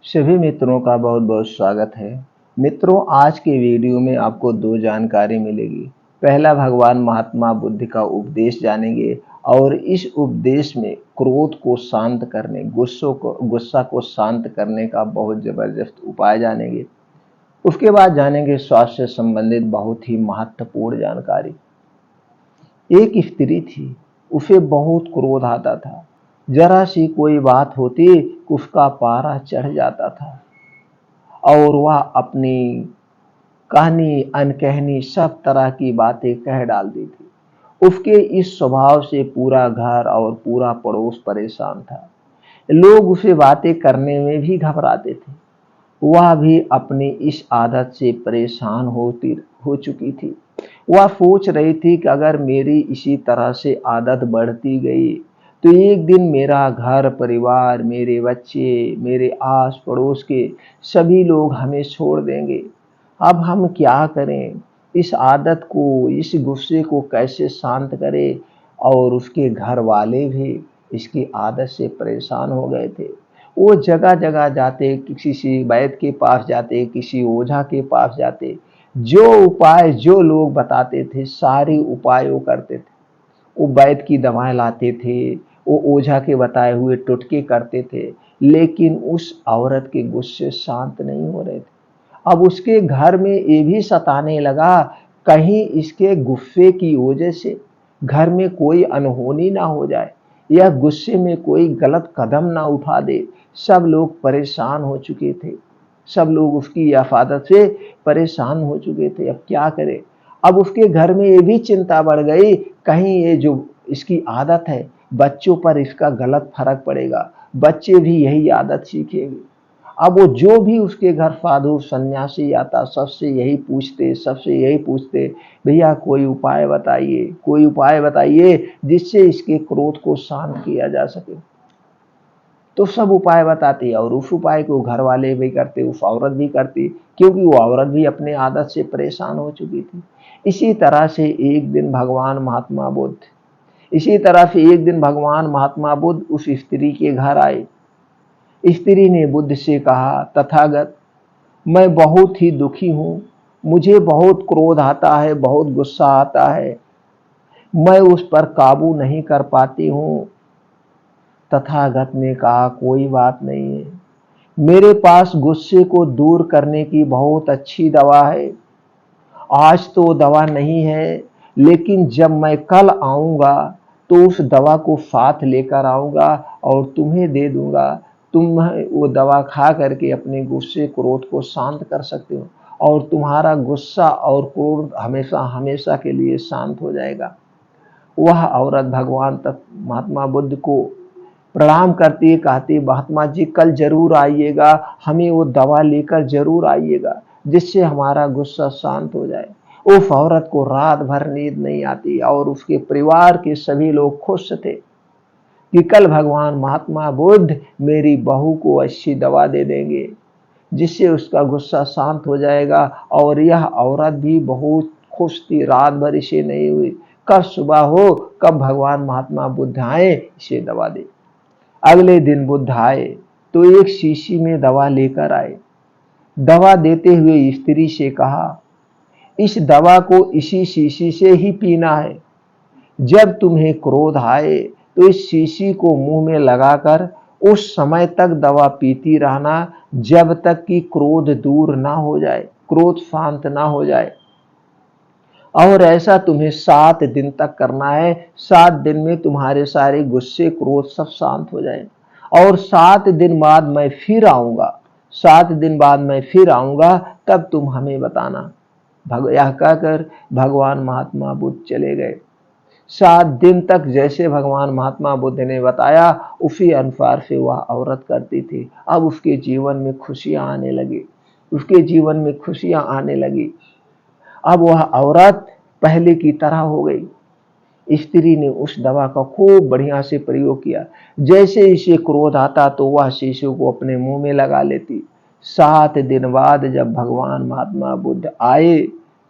सभी मित्रों का बहुत बहुत स्वागत है। मित्रों, आज के वीडियो में आपको दो जानकारी मिलेगी। पहला, भगवान महात्मा बुद्ध का उपदेश जानेंगे और इस उपदेश में क्रोध को शांत करने, गुस्सा को शांत करने का बहुत जबरदस्त उपाय जानेंगे। उसके बाद जानेंगे स्वास्थ्य से संबंधित बहुत ही महत्वपूर्ण जानकारी। एक स्त्री थी, उसे बहुत क्रोध आता था। जरा सी कोई बात होती, उसका पारा चढ़ जाता था और वह अपनी कहनी अनकहनी सब तरह की बातें कह डालती थी। उसके इस स्वभाव से पूरा घर और पूरा पड़ोस परेशान था। लोग उसे बातें करने में भी घबराते थे। वह भी अपनी इस आदत से परेशान हो चुकी थी। वह सोच रही थी कि अगर मेरी इसी तरह से आदत बढ़ती गई तो एक दिन मेरा घर परिवार, मेरे बच्चे, मेरे आस पड़ोस के सभी लोग हमें छोड़ देंगे। अब हम क्या करें? इस आदत को, इस गुस्से को कैसे शांत करें? और उसके घर वाले भी इसकी आदत से परेशान हो गए थे। वो जगह जगह जाते, किसी वैद्य के पास जाते, किसी ओझा के पास जाते। जो उपाय जो लोग बताते थे सारे उपाय वो करते थे। वो वैद्य की दवाएं लाते थे, वो ओझा के बताए हुए टोटके करते थे, लेकिन उस औरत के गुस्से शांत नहीं हो रहे थे। अब उसके घर में ये भी सताने लगा, कहीं इसके गुस्से की वजह से घर में कोई अनहोनी ना हो जाए, या गुस्से में कोई गलत कदम ना उठा दे। सब लोग परेशान हो चुके थे। सब लोग उसकी आफादत से परेशान हो चुके थे। अब क्या करे? अब उसके घर में ये भी चिंता बढ़ गई, कहीं ये जो इसकी आदत है बच्चों पर इसका गलत फर्क पड़ेगा, बच्चे भी यही आदत सीखेंगे। अब वो जो भी उसके घर साधु सन्यासी आता, सबसे यही पूछते, भैया कोई उपाय बताइए, कोई उपाय बताइए जिससे इसके क्रोध को शांत किया जा सके। तो सब उपाय बताती और उस उपाय को घर वाले भी करते, उस औरत भी करती, क्योंकि वो औरत भी अपने आदत से परेशान हो चुकी थी। इसी तरह से एक दिन भगवान महात्मा बुद्ध इसी तरह से एक दिन भगवान महात्मा बुद्ध उस स्त्री के घर आए। स्त्री ने बुद्ध से कहा, तथागत, मैं बहुत ही दुखी हूँ। मुझे बहुत क्रोध आता है, बहुत गुस्सा आता है। मैं उस पर काबू नहीं कर पाती हूँ। तथागत ने कहा, कोई बात नहीं है, मेरे पास गुस्से को दूर करने की बहुत अच्छी दवा है। आज तो दवा नहीं है, लेकिन जब मैं कल आऊंगा तो उस दवा को साथ लेकर आऊंगा और तुम्हें दे दूंगा। तुम वो दवा खा करके अपने गुस्से क्रोध को शांत कर सकते हो और तुम्हारा गुस्सा और क्रोध हमेशा हमेशा के लिए शांत हो जाएगा। वह औरत भगवान तक महात्मा बुद्ध को प्रणाम करती, कहती, महात्मा जी कल जरूर आइएगा, हमें वो दवा लेकर जरूर आइएगा जिससे हमारा गुस्सा शांत हो जाए। उस औरत को रात भर नींद नहीं आती और उसके परिवार के सभी लोग खुश थे कि कल भगवान महात्मा बुद्ध मेरी बहू को अच्छी दवा दे देंगे जिससे उसका गुस्सा शांत हो जाएगा। और यह औरत भी बहुत खुश थी, रात भर इसे नहीं हुई, कब सुबह हो, कब भगवान महात्मा बुद्ध आए इसे दवा दे। अगले दिन बुद्ध आए तो एक शीशी में दवा लेकर आए। दवा देते हुए स्त्री से कहा, इस दवा को इसी शीशी से ही पीना है। जब तुम्हें क्रोध आए तो इस शीशी को मुंह में लगाकर उस समय तक दवा पीती रहना जब तक कि क्रोध दूर ना हो जाए, क्रोध शांत ना हो जाए। और ऐसा तुम्हें 7 दिन तक करना है। 7 दिन में तुम्हारे सारे गुस्से क्रोध सब शांत हो जाए और 7 दिन बाद मैं फिर आऊंगा। 7 दिन बाद मैं फिर आऊंगा, तब तुम हमें बताना। यह कहकर भगवान महात्मा बुद्ध चले गए। 7 दिन तक जैसे भगवान महात्मा बुद्ध ने बताया उसी अनुसार से वह औरत करती थी। अब उसके जीवन में खुशियां आने लगी, उसके जीवन में खुशियां आने लगी। अब वह औरत पहले की तरह हो गई। स्त्री ने उस दवा का खूब बढ़िया से प्रयोग किया। जैसे इसे क्रोध आता तो वह शीशे को अपने मुंह में लगा लेती। 7 दिन बाद जब भगवान महात्मा बुद्ध आए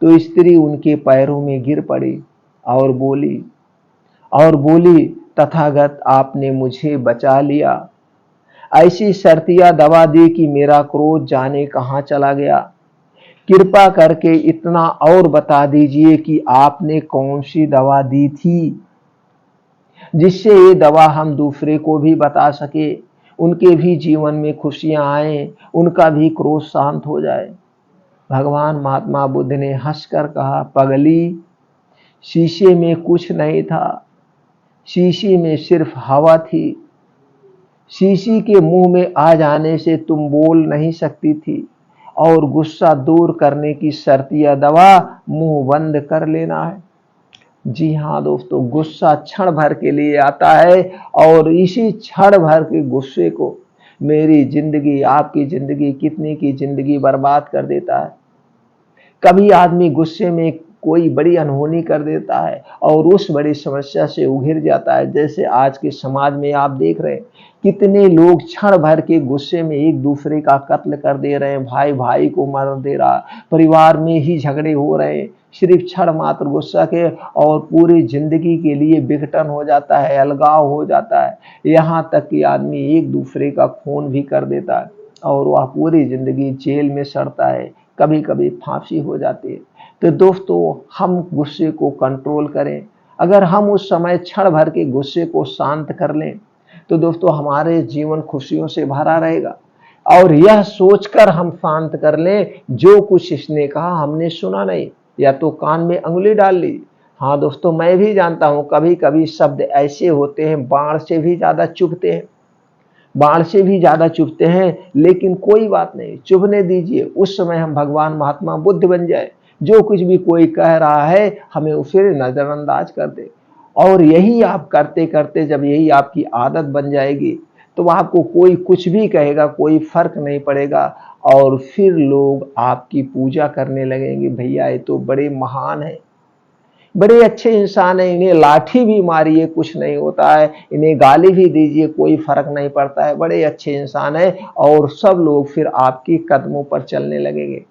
तो स्त्री उनके पैरों में गिर पड़ी और बोली, तथागत, आपने मुझे बचा लिया। ऐसी शर्तिया दवा दी कि मेरा क्रोध जाने कहाँ चला गया। कृपा करके इतना और बता दीजिए कि आपने कौन सी दवा दी थी, जिससे ये दवा हम दूसरे को भी बता सके, उनके भी जीवन में खुशियां आए, उनका भी क्रोध शांत हो जाए। भगवान महात्मा बुद्ध ने हंसकर कहा, पगली, शीशे में कुछ नहीं था, शीशे में सिर्फ हवा थी। शीशी के मुंह में आ जाने से तुम बोल नहीं सकती थी, और गुस्सा दूर करने की शर्तिया दवा मुंह बंद कर लेना है। जी हाँ दोस्तों, गुस्सा क्षण भर के लिए आता है और इसी क्षण भर के गुस्से को मेरी जिंदगी, आपकी जिंदगी, कितने की जिंदगी बर्बाद कर देता है। कभी आदमी गुस्से में कोई बड़ी अनहोनी कर देता है और उस बड़ी समस्या से उघिर जाता है। जैसे आज के समाज में आप देख रहे हैं, कितने लोग क्षण भर के गुस्से में एक दूसरे का कत्ल कर दे रहे हैं, भाई भाई को मार दे रहा, परिवार में ही झगड़े हो रहे हैं, सिर्फ क्षण मात्र गुस्सा के, और पूरी जिंदगी के लिए विघटन हो जाता है, अलगाव हो जाता है। यहाँ तक कि आदमी एक दूसरे का खून भी कर देता है और वह पूरी जिंदगी जेल में सड़ता है, कभी कभी फांसी हो जाती है। तो दोस्तों, हम गुस्से को कंट्रोल करें। अगर हम उस समय क्षण भर के गुस्से को शांत कर लें तो दोस्तों हमारे जीवन खुशियों से भरा रहेगा। और यह सोचकर हम शांत कर लें, जो कुछ इसने कहा हमने सुना नहीं, या तो कान में अंगुली डाल ली। हाँ दोस्तों, मैं भी जानता हूं कभी कभी शब्द ऐसे होते हैं, बाण से भी ज्यादा चुभते हैं, बाण से भी ज्यादा चुभते हैं, लेकिन कोई बात नहीं, चुभने दीजिए। उस समय हम भगवान महात्मा बुद्ध बन जाए, जो कुछ भी कोई कह रहा है हमें उसे नजरअंदाज कर दे। और यही आप करते करते जब यही आपकी आदत बन जाएगी तो आपको कोई कुछ भी कहेगा कोई फर्क नहीं पड़ेगा, और फिर लोग आपकी पूजा करने लगेंगे, भैया ये तो बड़े महान है, बड़े अच्छे इंसान है, इन्हें लाठी भी मारिए कुछ नहीं होता है, इन्हें गाली भी दीजिए कोई फर्क नहीं पड़ता है, बड़े अच्छे इंसान है। और सब लोग फिर आपके कदमों पर चलने लगेंगे,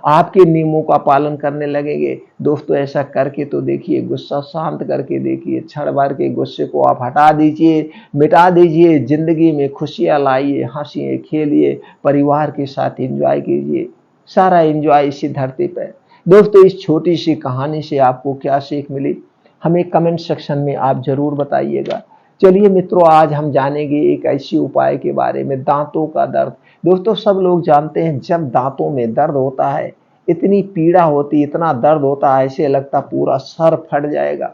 आपके नियमों का पालन करने लगेंगे। दोस्तों ऐसा करके तो देखिए, गुस्सा शांत करके देखिए, क्षण भर के गुस्से को आप हटा दीजिए, मिटा दीजिए, जिंदगी में खुशियां लाइए, हंसिए, खेलिए, परिवार के साथ एंजॉय कीजिए, सारा एंजॉय इसी धरती पर। दोस्तों इस छोटी सी कहानी से आपको क्या सीख मिली, हमें कमेंट सेक्शन में आप जरूर बताइएगा। चलिए मित्रों, आज हम जानेंगे एक ऐसी उपाय के बारे में, दांतों का दर्द। दोस्तों सब लोग जानते हैं, जब दांतों में दर्द होता है, इतनी पीड़ा होती, इतना दर्द होता है, ऐसे लगता पूरा सर फट जाएगा,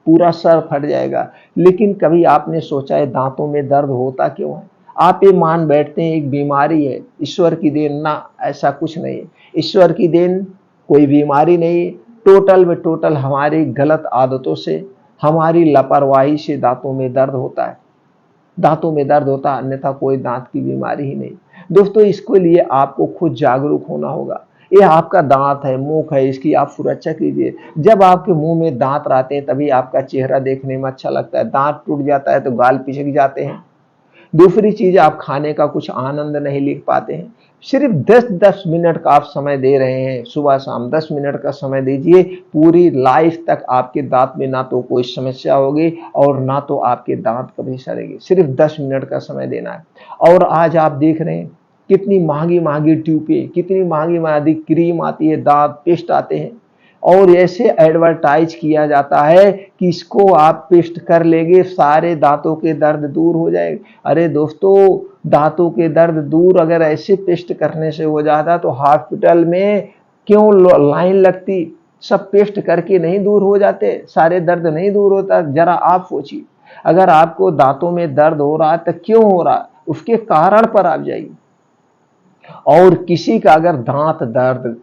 पूरा सर फट जाएगा। लेकिन कभी आपने सोचा है दांतों में दर्द होता क्यों है? आप ये मान बैठते हैं एक बीमारी है, ईश्वर की देन, ना ऐसा कुछ नहीं है। ईश्वर की देन कोई बीमारी नहीं, टोटल में टोटल हमारी गलत आदतों से, हमारी लापरवाही से दांतों में दर्द होता है, दांतों में दर्द होता है, अन्यथा कोई दांत की बीमारी ही नहीं। दोस्तों इसके लिए आपको खुद जागरूक होना होगा। ये आपका दांत है, मुंह है, इसकी आप सुरक्षा कीजिए। जब आपके मुंह में दांत रहते हैं तभी आपका चेहरा देखने में अच्छा लगता है, दांत टूट जाता है तो गाल पिचक जाते हैं। दूसरी चीज, आप खाने का कुछ आनंद नहीं ले पाते हैं। सिर्फ 10-10 मिनट का आप समय दे रहे हैं, सुबह शाम 10 मिनट का समय दीजिए, पूरी लाइफ तक आपके दांत में ना तो कोई समस्या होगी और ना तो आपके दांत कभी सड़ेंगे। सिर्फ 10 मिनट का समय देना है। और आज आप देख रहे हैं कितनी महंगी महंगी ट्यूबें, कितनी महंगी महंगी क्रीम आती है, दांत पेस्ट आते हैं, और ऐसे एडवर्टाइज किया जाता है कि इसको आप पेस्ट कर लेंगे सारे दांतों के दर्द दूर हो जाएंगे। अरे दोस्तों, दांतों के दर्द दूर अगर ऐसे पेस्ट करने से हो जाता तो हॉस्पिटल में क्यों लाइन लगती? सब पेस्ट करके नहीं दूर हो जाते, सारे दर्द नहीं दूर होता। जरा आप सोचिए, अगर आपको दांतों में दर्द हो रहा है तो क्यों हो रहा है, उसके कारण पर आप जाइए। और किसी का अगर दांत दर्द,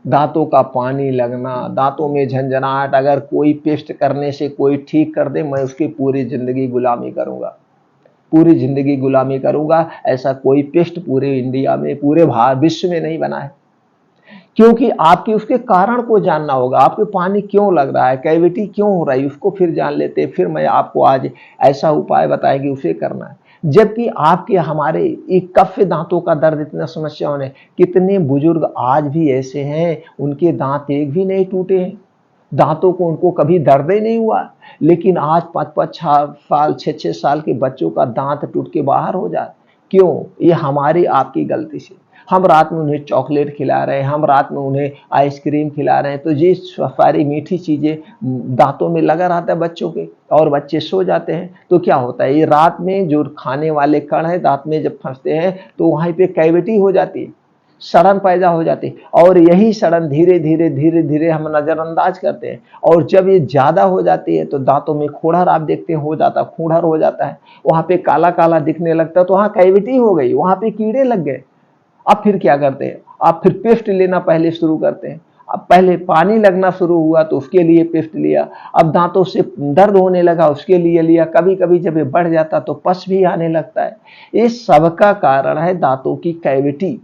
दांतों का पानी लगना, दांतों में झंझनाहट अगर कोई पेस्ट करने से कोई ठीक कर दे, मैं उसकी पूरी जिंदगी गुलामी करूंगा, पूरी जिंदगी गुलामी करूंगा। ऐसा कोई पेस्ट पूरे इंडिया में, पूरे भारत विश्व में नहीं बना है। क्योंकि आपकी उसके कारण को जानना होगा, आपके पानी क्यों लग रहा है, कैविटी क्यों हो रही है, उसको फिर जान लेते, फिर मैं आपको आज ऐसा उपाय बताएंगे उसे करना है। जबकि आपके हमारे एक कफ दांतों का दर्द इतना समस्या होने, कितने बुजुर्ग आज भी ऐसे हैं उनके दांत एक भी नहीं टूटे हैं, दांतों को उनको कभी दर्द ही नहीं हुआ, लेकिन आज 5-5 साल 6-6 साल के बच्चों का दांत टूट के बाहर हो जाए। क्यों? ये हमारी आपकी गलती से। हम रात में उन्हें चॉकलेट खिला रहे हैं, हम रात में उन्हें आइसक्रीम खिला रहे हैं, तो ये सारी मीठी चीज़ें दांतों में लगा रहता है बच्चों के, और बच्चे सो जाते हैं। तो क्या होता है, ये रात में जो खाने वाले कण हैं दांत में जब फंसते हैं तो वहाँ पे कैविटी हो जाती है, सड़न पैदा हो जाती है, और यही सड़न धीरे धीरे धीरे धीरे हम नज़रअंदाज करते हैं, और जब ये ज़्यादा हो जाती है तो दांतों में खूढ़र आप देखते हैं हो जाता है, खूढ़र हो जाता है, वहाँ पे काला काला दिखने लगता है, तो वहाँ कैविटी हो गई, वहाँ पे कीड़े लग गए। अब फिर क्या करते हैं, आप फिर पेस्ट लेना पहले शुरू करते हैं। अब पहले पानी लगना शुरू हुआ तो उसके लिए पेस्ट लिया, अब दांतों से दर्द होने लगा उसके लिए लिया, कभी कभी जब ये बढ़ जाता तो पस भी आने लगता है। ये सबका कारण है दांतों की कैविटी।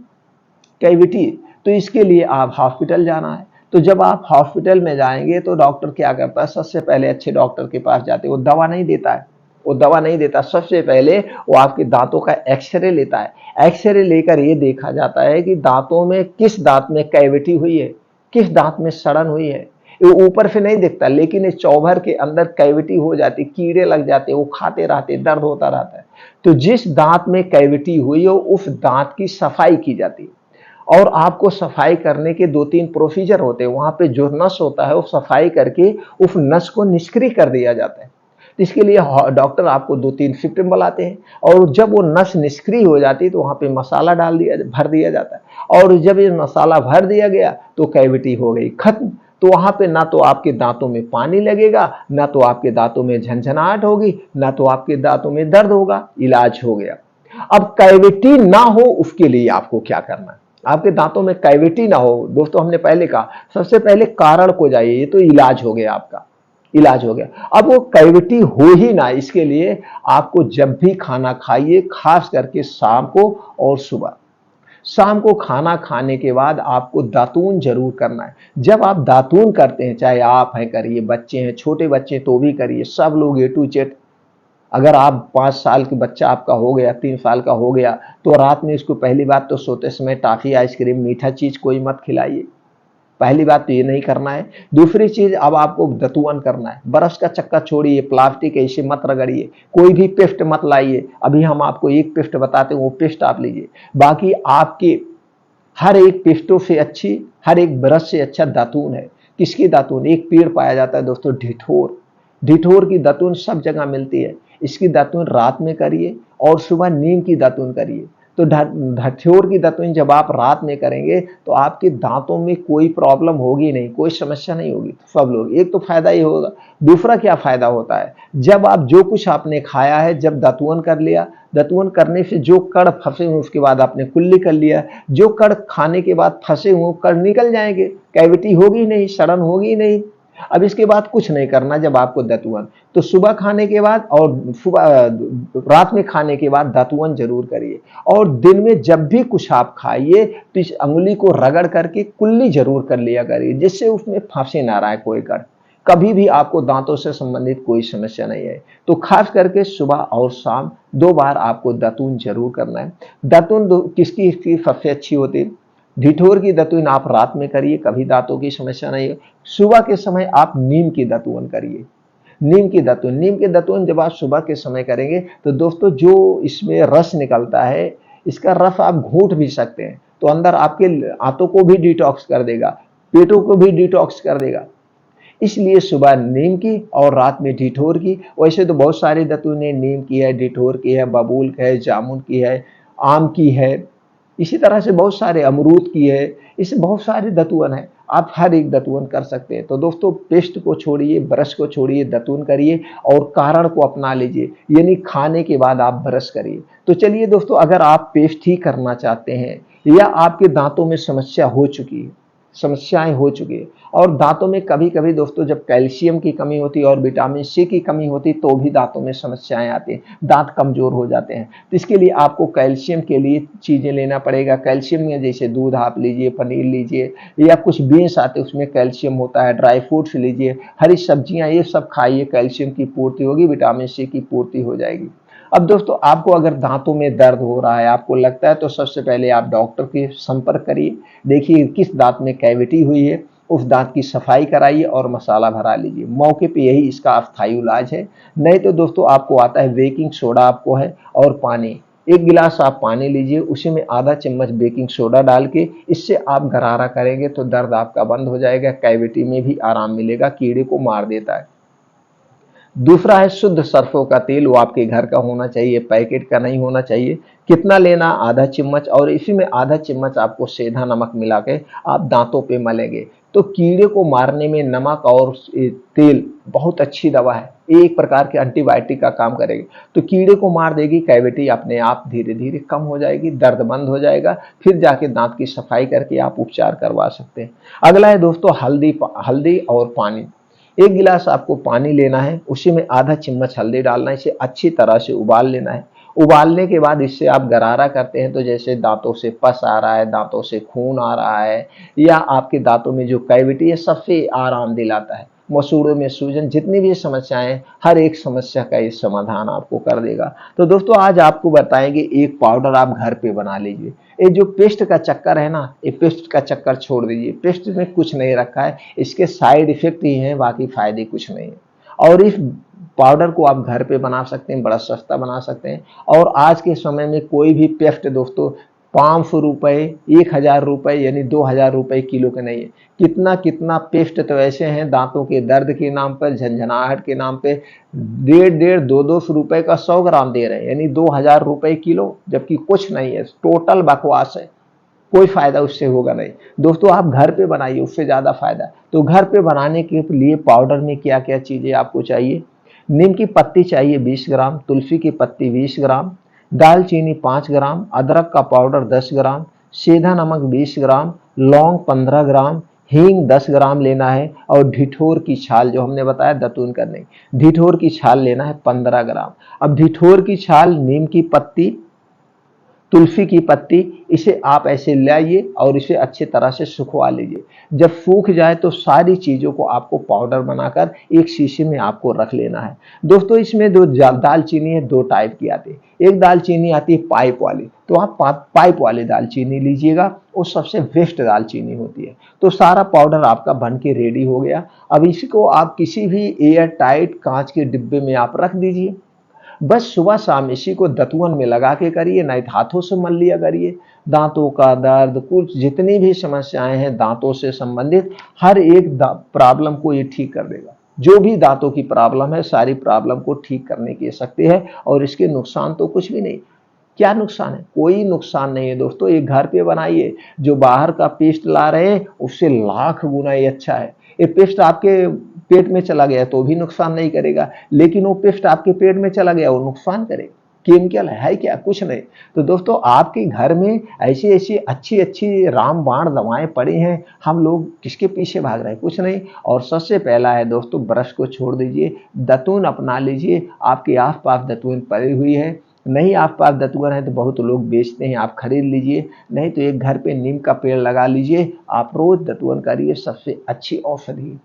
तो इसके लिए आप हॉस्पिटल जाना है। तो जब आप हॉस्पिटल में जाएंगे तो डॉक्टर क्या करता है, सबसे पहले अच्छे डॉक्टर के पास जाते हैं, वो दवा नहीं देता है, वो दवा नहीं देता, सबसे पहले वो आपके दांतों का एक्सरे लेता है। एक्सरे लेकर ये देखा जाता है कि दांतों में किस दांत में कैविटी हुई है, किस दांत में सड़न हुई है। ये ऊपर से नहीं दिखता, लेकिन ये चौभर के अंदर कैविटी हो जाती, कीड़े लग जाते, वो खाते रहते, दर्द होता रहता है। तो जिस दांत में कैविटी हुई है उस दांत की सफाई की जाती है, और आपको सफाई करने के 2-3 प्रोसीजर होते हैं। वहां पे जो नस होता है वो सफाई करके उस नस को निष्क्रिय कर दिया जाता है। तो इसके लिए डॉक्टर आपको 2-3 शिफ्ट में बुलाते हैं, और जब वो नस निष्क्रिय हो जाती है तो वहां पे मसाला भर दिया जाता है, और जब ये मसाला भर दिया गया तो कैविटी हो गई खत्म। तो वहां पे ना तो आपके दांतों में पानी लगेगा, ना तो आपके दांतों में झंझनाहट होगी, ना तो आपके दांतों में दर्द होगा, इलाज हो गया। अब कैविटी ना हो उसके लिए आपको क्या करना है, आपके दांतों में कैविटी ना हो, दोस्तों हमने पहले कहा सबसे पहले कारण को जाइए, ये तो इलाज हो गया, आपका इलाज हो गया। अब वो कैविटी हो ही ना, इसके लिए आपको जब भी खाना खाइए, खास करके शाम को और सुबह, शाम को खाना खाने के बाद आपको दातून जरूर करना है। जब आप दातून करते हैं, चाहे आप हैं करिए, बच्चे हैं, छोटे बच्चे तो भी करिए, सब लोग ए टू जेड। अगर आप 5 साल के बच्चा आपका हो गया, 3 साल का हो गया, तो रात में इसको पहली बात तो सोते समय टॉफी आइसक्रीम मीठा चीज कोई मत खिलाइए, पहली बात तो ये नहीं करना है। दूसरी चीज, अब आपको दतुअन करना है, ब्रश का चक्का छोड़िए, प्लास्टिक ऐसे मत रगड़िए, कोई भी पेस्ट मत लाइए। अभी हम आपको एक पेस्ट बताते हैं, वो पेस्ट आप लीजिए। बाकी आपके हर एक पेस्टों से अच्छी, हर एक ब्रश से अच्छा दातून है। किसकी दातून? एक पेड़ पाया जाता है दोस्तों, ढिठोर। ढिठोर की दातून सब जगह मिलती है। इसकी दातून रात में करिए, और सुबह नीम की दातून करिए। तो ढठोर की दातून जब आप रात में करेंगे तो आपके दांतों में कोई प्रॉब्लम होगी नहीं, कोई समस्या नहीं होगी। सब लोग, एक तो फायदा ये होगा। दूसरा क्या फायदा होता है, जब आप जो कुछ आपने खाया है, जब दातुअन कर लिया, दातुअन करने से जो कण फंसे हुए उसके बाद आपने कुल्ली कर लिया, जो कण खाने के बाद फंसे हुए कण निकल जाएंगे, कैविटी होगी नहीं, सड़न होगी नहीं। अब इसके बाद कुछ नहीं करना। जब आपको दातुअन, तो सुबह खाने के बाद और सुबह रात में खाने के बाद दातुअन जरूर करिए, और दिन में जब भी कुछ आप खाइए तो इस अंगुली को रगड़ करके कुल्ली जरूर कर लिया करिए, जिससे उसमें फांसे ना रहा है कोई कण, कभी भी आपको दांतों से संबंधित कोई समस्या नहीं है। तो खास करके सुबह और शाम 2 बार आपको दातुन जरूर करना है। दातुन किसकी सबसे अच्छी होती है? ढिठोर की दातुन आप रात में करिए, कभी दांतों की समस्या नहीं है। सुबह के समय आप नीम की दातुन करिए। नीम के दातुन जब आप सुबह के समय करेंगे तो दोस्तों जो इसमें रस निकलता है, इसका रस आप घूंट भी सकते हैं, तो अंदर आपके आंतों को भी डिटॉक्स कर देगा, पेटों को भी डिटॉक्स कर देगा। इसलिए सुबह नीम की और रात में ढिठोर की। वैसे तो बहुत सारी दातुनें, नीम की है, ढिठोर की है, बबूल की है, जामुन की है, आम की है, इसी तरह से बहुत सारे, अमरूद की है, इससे बहुत सारे दतुअन है। आप हर एक दतुअन कर सकते हैं। तो दोस्तों पेस्ट को छोड़िए, ब्रश को छोड़िए, दतुअन करिए, और कारण को अपना लीजिए, यानी खाने के बाद आप ब्रश करिए। तो चलिए दोस्तों, अगर आप पेस्ट ही करना चाहते हैं, या आपके दांतों में समस्या हो चुकी है, समस्याएं हो चुकी है, और दांतों में कभी कभी दोस्तों जब कैल्शियम की कमी होती है और विटामिन सी की कमी होती है तो भी दांतों में समस्याएं आती हैं, दांत कमजोर हो जाते हैं। तो इसके लिए आपको कैल्शियम के लिए चीजें लेना पड़ेगा। कैल्शियम में जैसे दूध आप लीजिए, पनीर लीजिए, या कुछ बीन्स आते हैं उसमें कैल्शियम होता है, ड्राई फ्रूट्स लीजिए, हरी सब्जियां, ये सब खाइए, कैल्शियम की पूर्ति होगी, विटामिन सी की पूर्ति हो जाएगी। अब दोस्तों आपको अगर दांतों में दर्द हो रहा है, आपको लगता है, तो सबसे पहले आप डॉक्टर के संपर्क करिए, देखिए किस दांत में कैविटी हुई है, उस दांत की सफाई कराइए और मसाला भरा लीजिए। मौके पे यही इसका अस्थायी इलाज है। नहीं तो दोस्तों आपको आता है बेकिंग सोडा, आपको है, और पानी, 1 गिलास आप पानी लीजिए, उसी में आधा चम्मच बेकिंग सोडा डाल के इससे आप गरारा करेंगे तो दर्द आपका बंद हो जाएगा, कैविटी में भी आराम मिलेगा, कीड़े को मार देता है। दूसरा है शुद्ध सरसों का तेल, वो आपके घर का होना चाहिए, पैकेट का नहीं होना चाहिए। कितना लेना, आधा चम्मच, और इसी में आधा चम्मच आपको सेंधा नमक मिला के आप दांतों पे मलेंगे तो कीड़े को मारने में नमक और तेल बहुत अच्छी दवा है, एक प्रकार के एंटीबायोटिक का काम करेगी, तो कीड़े को मार देगी, कैविटी अपने आप धीरे धीरे कम हो जाएगी, दर्द बंद हो जाएगा, फिर जाके दांत की सफाई करके आप उपचार करवा सकते हैं। अगला है दोस्तों हल्दी और पानी। 1 गिलास आपको पानी लेना है, उसी में आधा चम्मच हल्दी डालना है, इसे अच्छी तरह से उबाल लेना है। उबालने के बाद इससे आप गरारा करते हैं तो जैसे दांतों से पस आ रहा है, दांतों से खून आ रहा है, या आपके दांतों में जो कैविटी है सबसे आराम दिलाता है। मसूड़ों में सूजन, जितनी भी समस्याएं, हर एक समस्या का ये समाधान आपको कर देगा। तो दोस्तों आज आपको बताएंगे एक पाउडर आप घर पे बना लीजिए। ये जो पेस्ट का चक्कर है ना, ये पेस्ट का चक्कर छोड़ दीजिए, पेस्ट में कुछ नहीं रखा है, इसके साइड इफेक्ट ही हैं, बाकी फायदे कुछ नहीं है। और इस पाउडर को आप घर पे बना सकते हैं, बड़ा सस्ता बना सकते हैं। और आज के समय में कोई भी पेस्ट दोस्तों 500 रुपए, 1000 रुपए, यानी 2000 रुपए किलो के नहीं है। कितना कितना पेस्ट तो ऐसे हैं दांतों के दर्द के नाम पर, झंझनाहट के नाम पे 1.5 200 रुपए का 100 ग्राम दे रहे हैं, यानी 2000 रुपए किलो, जबकि कुछ नहीं है, टोटल बकवास है, कोई फायदा उससे होगा नहीं। दोस्तों आप घर पे बनाइए, उससे ज्यादा फायदा। तो घर पे बनाने के लिए पाउडर में क्या क्या चीजें आपको चाहिए, नीम की पत्ती चाहिए 20 ग्राम, तुलसी की पत्ती 20 ग्राम, दालचीनी 5 ग्राम, अदरक का पाउडर 10 ग्राम, सेंधा नमक 20 ग्राम, लौंग 15 ग्राम, हींग 10 ग्राम लेना है, और ढिठोर की छाल जो हमने बताया दतून करने, ढिठोर की छाल लेना है 15 ग्राम। अब ढिठोर की छाल, नीम की पत्ती, तुलसी की पत्ती, इसे आप ऐसे लाइए और इसे अच्छी तरह से सुखवा लीजिए। जब सूख जाए तो सारी चीजों को आपको पाउडर बनाकर एक शीशे में आपको रख लेना है। दोस्तों इसमें दो दालचीनी है, 2 टाइप की आती है। एक दालचीनी आती है पाइप वाली, तो आप पाइप वाली दालचीनी लीजिएगा, वो सबसे बेस्ट दालचीनी होती है। तो सारा पाउडर आपका बन के रेडी हो गया। अब इसको आप किसी भी एयर टाइट कांच के डिब्बे में आप रख दीजिए। बस सुबह शाम इसी को दतुअन में लगा के करिए, नहीं तो हाथों से मल लिया करिए। दांतों का दर्द, कुछ जितनी भी समस्याएं हैं दांतों से संबंधित, हर एक प्रॉब्लम को ये ठीक कर देगा। जो भी दांतों की प्रॉब्लम है सारी प्रॉब्लम को ठीक करने की शक्ति है, और इसके नुकसान तो कुछ भी नहीं। क्या नुकसान है, कोई नुकसान नहीं है दोस्तों। ये घर पे बनाइए, जो बाहर का पेस्ट ला रहे हैं उससे लाख गुना ये अच्छा है। ये पेस्ट आपके पेट में चला गया तो भी नुकसान नहीं करेगा, लेकिन वो पेस्ट आपके पेट में चला गया वो नुकसान करेगा। केमिकल है क्या, कुछ नहीं। तो दोस्तों आपके घर में ऐसी ऐसी अच्छी अच्छी रामबाण दवाएं पड़ी हैं, हम लोग किसके पीछे भाग रहे हैं, कुछ नहीं। और सबसे पहला है दोस्तों, ब्रश को छोड़ दीजिए, दतून अपना लीजिए। आपके आस पास दतून पड़ी हुई है, नहीं आप पास दतुआ है तो बहुत लोग बेचते हैं, आप खरीद लीजिए, नहीं तो एक घर पे नीम का पेड़ लगा लीजिए, आप रोज दतुअन करिए, सबसे अच्छी औषधि।